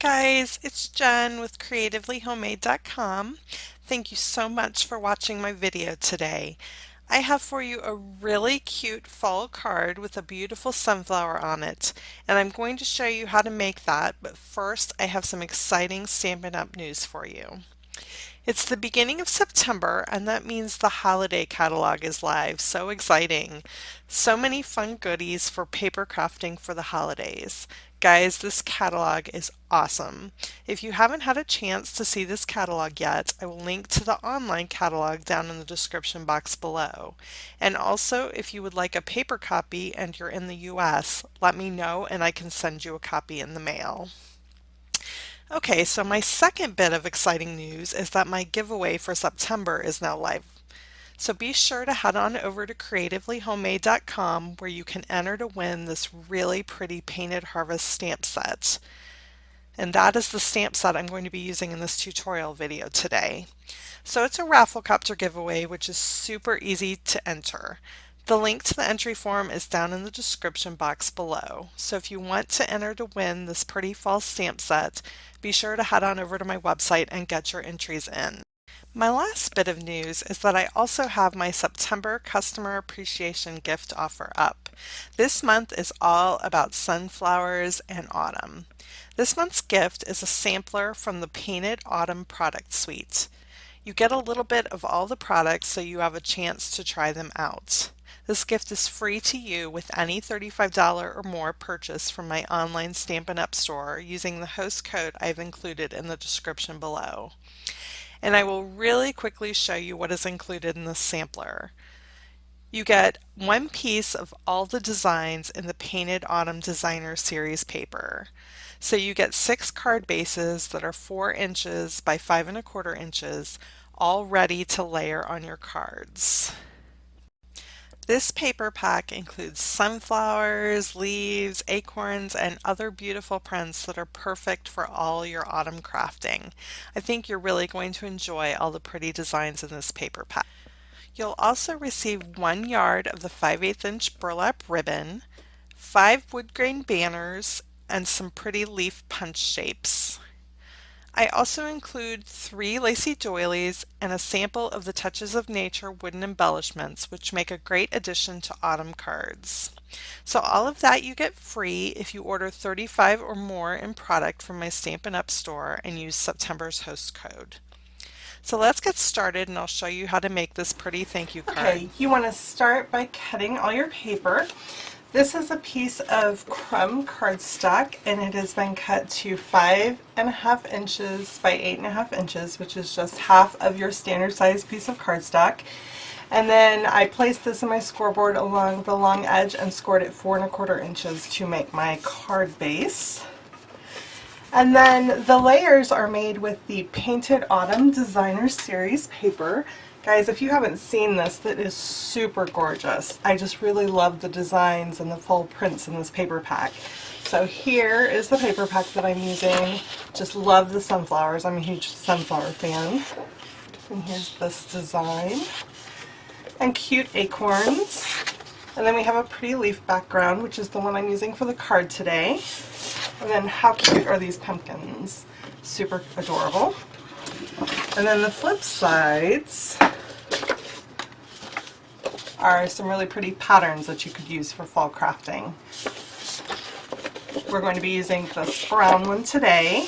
guys, it's Jen with creativelyhomemade.com. Thank you so much for watching my video today. I have for you a really cute fall card with a beautiful sunflower on it, and I'm going to show you how to make that, but first I have some exciting Stampin' Up! News for you. It's the beginning of September, and that means the holiday catalog is live. So exciting! So many fun goodies for paper crafting for the holidays. Guys, this catalog is awesome. If you haven't had a chance to see this catalog yet, I will link to the online catalog down in the description box below. And also, if you would like a paper copy and you're in the US, let me know and I can send you a copy in the mail. Okay, so my second bit of exciting news is that my giveaway for September is now live. So be sure to head on over to creativelyhomemade.com where you can enter to win this really pretty painted harvest stamp set. And that is the stamp set I'm going to be using in this tutorial video today. So it's a Rafflecopter giveaway, which is super easy to enter. The link to the entry form is down in the description box below. So if you want to enter to win this pretty fall stamp set, be sure to head on over to my website and get your entries in. My last bit of news is that I also have my September Customer Appreciation Gift offer up. This month is all about sunflowers and autumn. This month's gift is a sampler from the Painted Autumn product suite. You get a little bit of all the products so you have a chance to try them out. This gift is free to you with any $35 or more purchase from my online Stampin' Up! Store using the host code I've included in the description below. And I will really quickly show you what is included in this sampler. You get one piece of all the designs in the Painted Autumn Designer Series paper. So you get 6 card bases that are 4 inches by 5 1/4 inches, all ready to layer on your cards. This paper pack includes sunflowers, leaves, acorns, and other beautiful prints that are perfect for all your autumn crafting. I think you're really going to enjoy all the pretty designs in this paper pack. You'll also receive 1 yard of the 5/8 inch burlap ribbon, 5 wood grain banners, and some pretty leaf punch shapes. I also include 3 lacy doilies and a sample of the Touches of Nature wooden embellishments, which make a great addition to autumn cards. So all of that you get free if you order 35 or more in product from my Stampin' Up! Store and use September's host code. So let's get started and I'll show you how to make this pretty thank you card. Okay, you want to start by cutting all your paper. This is a piece of crumb cardstock and it has been cut to 5 1/2 inches by 8 1/2 inches, which is just half of your standard size piece of cardstock. And then I placed this in my scoreboard along the long edge and scored it 4 1/4 inches to make my card base. And then the layers are made with the Painted Autumn Designer Series paper. Guys, if you haven't seen this, that is super gorgeous. I just really love the designs and the full prints in this paper pack. So here is the paper pack that I'm using. Just love the sunflowers. I'm a huge sunflower fan. And here's this design. And cute acorns. And then we have a pretty leaf background, which is the one I'm using for the card today. And then how cute are these pumpkins? Super adorable. And then the flip sides are some really pretty patterns that you could use for fall crafting. We're going to be using this brown one today.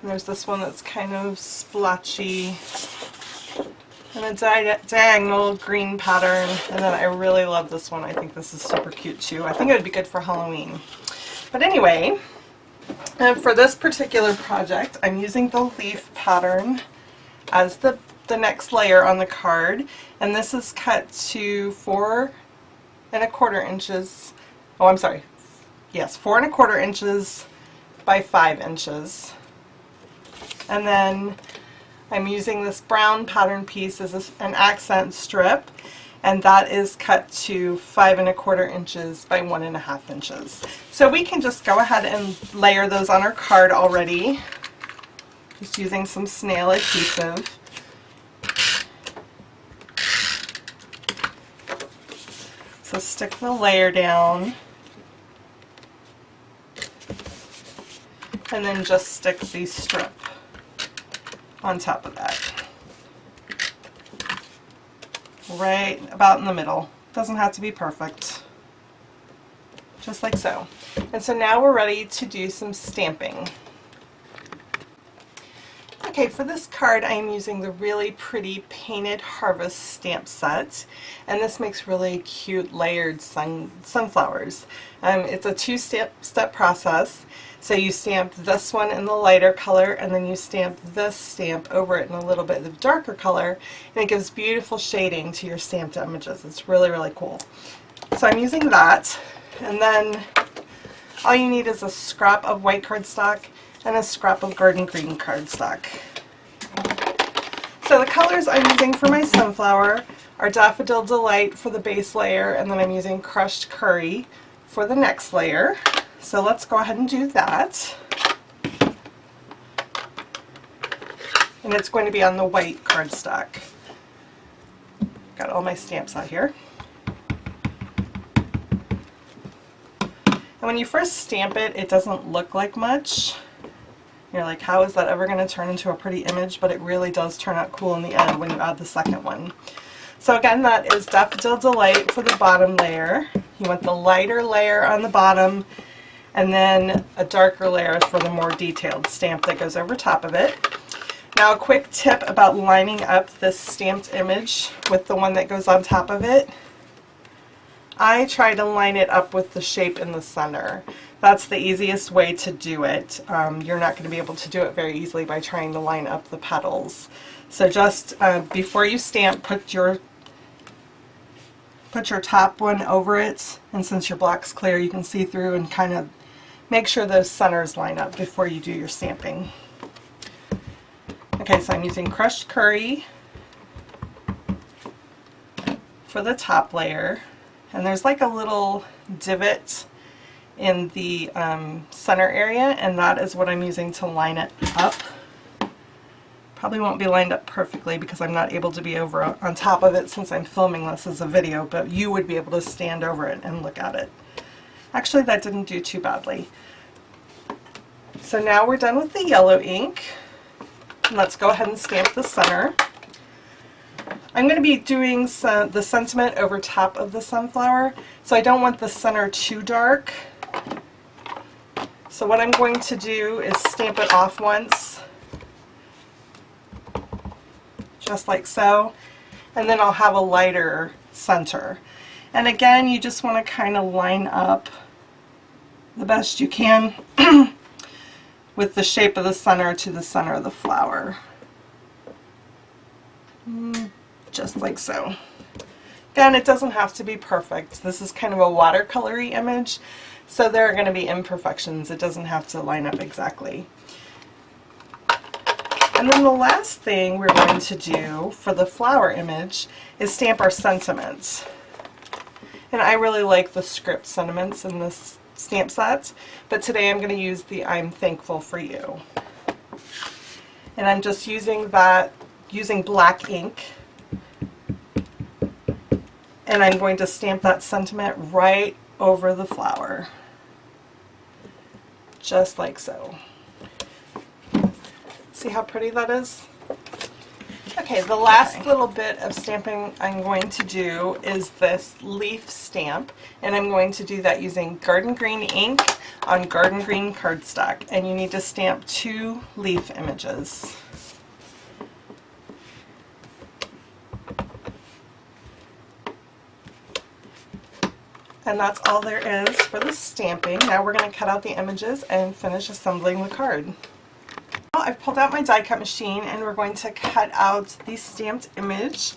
And there's this one that's kind of splotchy and a diagonal green pattern. And then I really love this one. I think this is super cute too. I think it would be good for Halloween. But anyway, for this particular project, I'm using the leaf pattern as the next layer on the card, and this is cut to 4 1/4 inches. Oh, I'm sorry. Yes, 4 1/4 inches by 5 inches. And then I'm using this brown pattern piece as an accent strip, and that is cut to 5 1/4 inches by 1 1/2 inches. So we can just go ahead and layer those on our card already, just using some snail adhesive. So stick the layer down and then just stick the strip on top of that. Right about in the middle. Doesn't have to be perfect. Just like so. And so now we're ready to do some stamping. Okay, for this card I am using the really pretty Painted Harvest stamp set, and this makes really cute layered sunflowers. It's a two-step process. So you stamp this one in the lighter color, and then you stamp this stamp over it in a little bit of darker color, and it gives beautiful shading to your stamped images. It's really, really cool. So I'm using that, and then all you need is a scrap of white cardstock and a scrap of garden green cardstock. So the colors I'm using for my sunflower are Daffodil Delight for the base layer, and then I'm using Crushed Curry for the next layer. So let's go ahead and do that. And it's going to be on the white cardstock. Got all my stamps out here. And when you first stamp it, it doesn't look like much. You're like, how is that ever going to turn into a pretty image? But it really does turn out cool in the end when you add the second one. So again, that is Daffodil Delight for the bottom layer. You want the lighter layer on the bottom, and then a darker layer for the more detailed stamp that goes over top of it. Now a quick tip about lining up this stamped image with the one that goes on top of it. I try to line it up with the shape in the center. That's the easiest way to do it. You're not going to be able to do it very easily by trying to line up the petals. So just before you stamp, put your top one over it, and since your block's clear you can see through and kind of make sure those centers line up before you do your stamping. Okay, so I'm using Crushed Curry for the top layer, and there's like a little divot in the center area, and that is what I'm using to line it up. Probably won't be lined up perfectly because I'm not able to be over on top of it since I'm filming this as a video, but you would be able to stand over it and look at it. Actually, that didn't do too badly. So now we're done with the yellow ink. Let's go ahead and stamp the center. I'm going to be doing the sentiment over top of the sunflower, so I don't want the center too dark. So what I'm going to do is stamp it off once, just like so, and then I'll have a lighter center. And again, you just want to kind of line up the best you can with the shape of the center to the center of the flower. Just like so. Again, it doesn't have to be perfect. This is kind of a watercolory image, so there are going to be imperfections. It doesn't have to line up exactly. And then the last thing we're going to do for the flower image is stamp our sentiments. And I really like the script sentiments in this stamp set, but today I'm going to use the I'm Thankful for You. And I'm just using black ink, and I'm going to stamp that sentiment right over the flower, just like so. See how pretty that is? Okay, the last little bit of stamping I'm going to do is this leaf stamp, and I'm going to do that using garden green ink on garden green cardstock, and you need to stamp 2 leaf images. And that's all there is for the stamping. Now we're going to cut out the images and finish assembling the card. I've pulled out my die cut machine, and we're going to cut out the stamped image.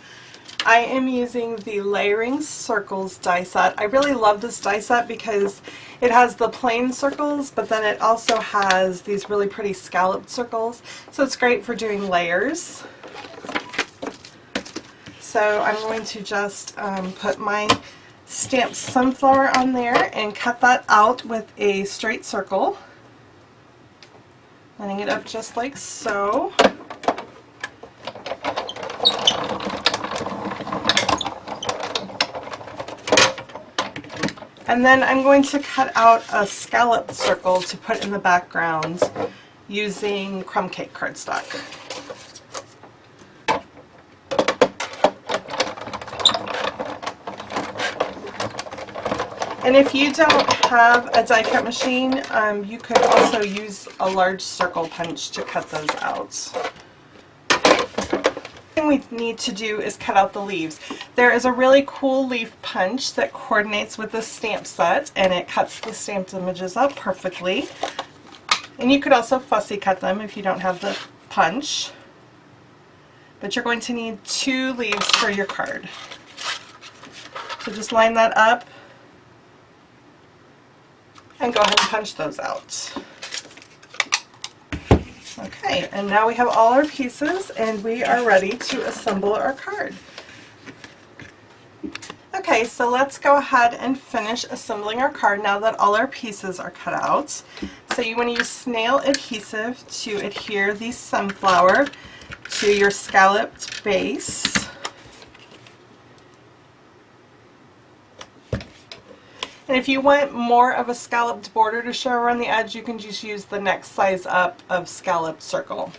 I am using the Layering Circles die set. I really love this die set because it has the plain circles, but then it also has these really pretty scalloped circles, so it's great for doing layers. So I'm going to just put my stamped sunflower on there and cut that out with a straight circle, lining it up just like so. And then I'm going to cut out a scalloped circle to put in the background using crumb cake cardstock. And if you don't have a die cut machine, you could also use a large circle punch to cut those out. The thing we need to do is cut out the leaves. There is a really cool leaf punch that coordinates with the stamp set, and it cuts the stamped images up perfectly. And you could also fussy cut them if you don't have the punch. But you're going to need 2 leaves for your card. So just line that up and go ahead and punch those out. Okay, and now we have all our pieces and we are ready to assemble our card. Okay, so let's go ahead and finish assembling our card now that all our pieces are cut out. So you want to use snail adhesive to adhere the sunflower to your scalloped base. And if you want more of a scalloped border to show around the edge, you can just use the next size up of scalloped circle.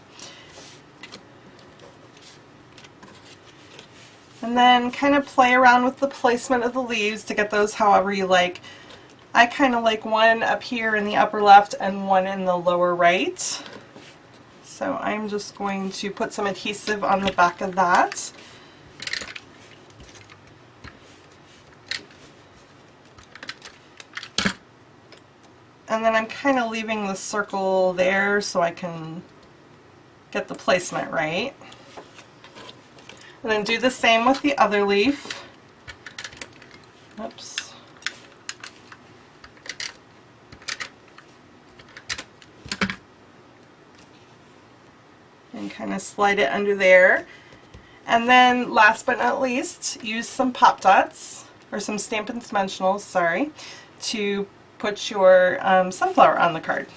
And then kind of play around with the placement of the leaves to get those however you like. I kind of like one up here in the upper left and one in the lower right. So I'm just going to put some adhesive on the back of that. And then I'm kind of leaving the circle there so I can get the placement right. And then do the same with the other leaf. Oops. And kind of slide it under there. And then last but not least, use some pop dots, or some Stampin' Dimensionals, sorry, to put your sunflower on the card.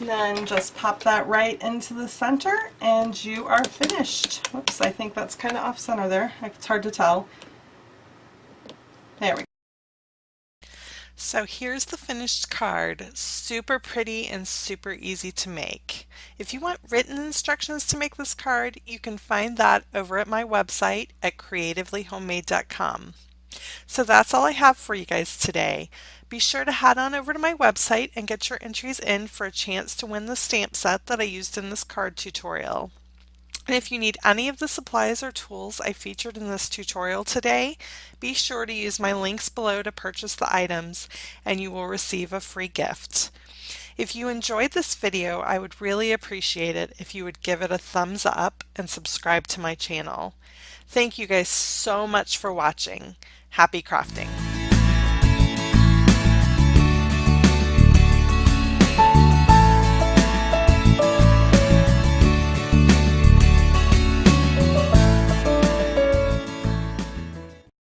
And then just pop that right into the center and you are finished. Whoops, I think that's kind of off center there. It's hard to tell. There we go. So here's the finished card. Super pretty and super easy to make. If you want written instructions to make this card, you can find that over at my website at creativelyhomemade.com. So that's all I have for you guys today. Be sure to head on over to my website and get your entries in for a chance to win the stamp set that I used in this card tutorial. And if you need any of the supplies or tools I featured in this tutorial today, be sure to use my links below to purchase the items and you will receive a free gift. If you enjoyed this video, I would really appreciate it if you would give it a thumbs up and subscribe to my channel. Thank you guys so much for watching. Happy crafting!